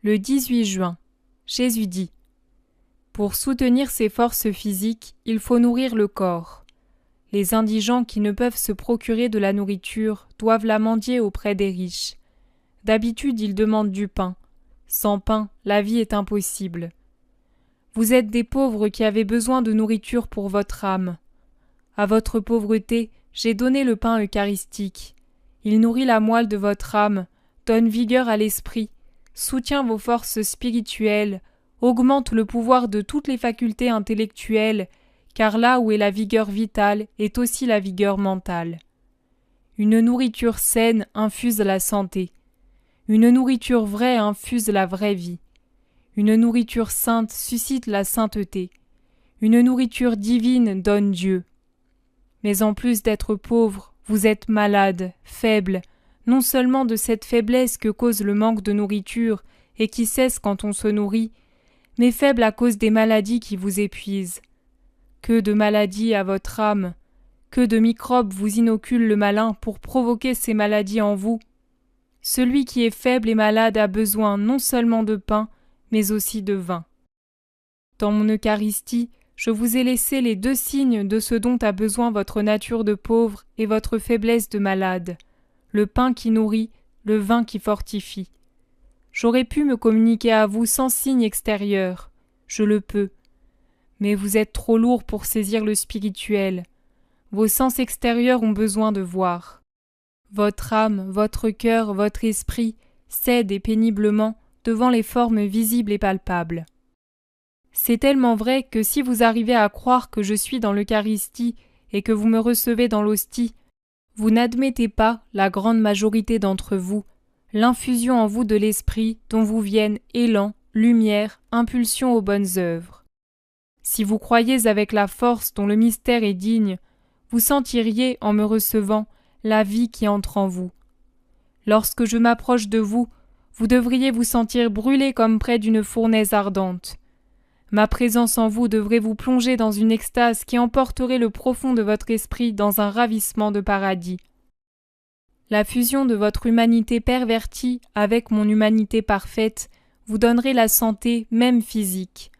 Le 18 juin, Jésus dit : pour soutenir ses forces physiques, il faut nourrir le corps. Les indigents qui ne peuvent se procurer de la nourriture doivent la mendier auprès des riches. D'habitude, ils demandent du pain. Sans pain, la vie est impossible. Vous êtes des pauvres qui avez besoin de nourriture pour votre âme. À votre pauvreté, j'ai donné le pain eucharistique. Il nourrit la moelle de votre âme, donne vigueur à l'esprit, soutient vos forces spirituelles, augmente le pouvoir de toutes les facultés intellectuelles, car là où est la vigueur vitale est aussi la vigueur mentale. Une nourriture saine infuse la santé. Une nourriture vraie infuse la vraie vie. Une nourriture sainte suscite la sainteté. Une nourriture divine donne Dieu. Mais en plus d'être pauvre, vous êtes malade, faible, non seulement de cette faiblesse que cause le manque de nourriture et qui cesse quand on se nourrit, mais faible à cause des maladies qui vous épuisent. Que de maladies à votre âme, que de microbes vous inocule le malin pour provoquer ces maladies en vous. Celui qui est faible et malade a besoin non seulement de pain, mais aussi de vin. Dans mon Eucharistie, je vous ai laissé les deux signes de ce dont a besoin votre nature de pauvre et votre faiblesse de malade, le pain qui nourrit, le vin qui fortifie. J'aurais pu me communiquer à vous sans signe extérieur, je le peux. Mais vous êtes trop lourd pour saisir le spirituel. Vos sens extérieurs ont besoin de voir. Votre âme, votre cœur, votre esprit cèdent et péniblement devant les formes visibles et palpables. C'est tellement vrai que si vous arrivez à croire que je suis dans l'Eucharistie et que vous me recevez dans l'hostie, vous n'admettez pas, la grande majorité d'entre vous, l'infusion en vous de l'esprit dont vous viennent élan, lumière, impulsion aux bonnes œuvres. Si vous croyez avec la force dont le mystère est digne, vous sentiriez, en me recevant, la vie qui entre en vous. Lorsque je m'approche de vous, vous devriez vous sentir brûler comme près d'une fournaise ardente. Ma présence en vous devrait vous plonger dans une extase qui emporterait le profond de votre esprit dans un ravissement de paradis. La fusion de votre humanité pervertie avec mon humanité parfaite vous donnerait la santé même physique.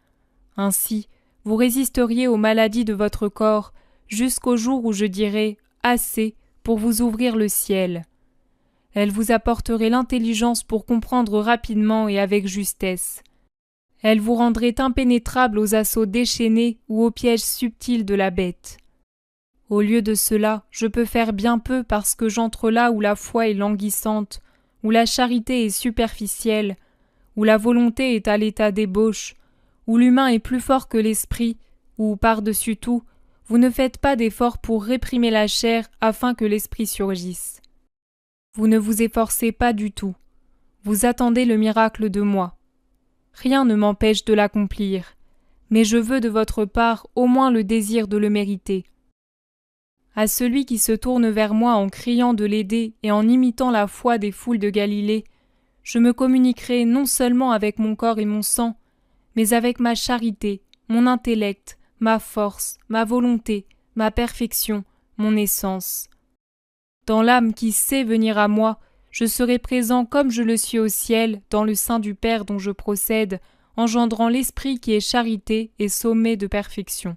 Ainsi, vous résisteriez aux maladies de votre corps jusqu'au jour où je dirai « assez » pour vous ouvrir le ciel. Elle vous apporterait l'intelligence pour comprendre rapidement et avec justesse. Elle vous rendrait impénétrable aux assauts déchaînés ou aux pièges subtils de la bête. Au lieu de cela, je peux faire bien peu parce que j'entre là où la foi est languissante, où la charité est superficielle, où la volonté est à l'état d'ébauche, où l'humain est plus fort que l'esprit, où, par-dessus tout, vous ne faites pas d'efforts pour réprimer la chair afin que l'esprit surgisse. Vous ne vous efforcez pas du tout. Vous attendez le miracle de moi. Rien ne m'empêche de l'accomplir, mais je veux de votre part au moins le désir de le mériter. À celui qui se tourne vers moi en criant de l'aider et en imitant la foi des foules de Galilée, je me communiquerai non seulement avec mon corps et mon sang, mais avec ma charité, mon intellect, ma force, ma volonté, ma perfection, mon essence. Dans l'âme qui sait venir à moi, je serai présent comme je le suis au ciel, dans le sein du Père dont je procède, engendrant l'Esprit qui est charité et sommet de perfection.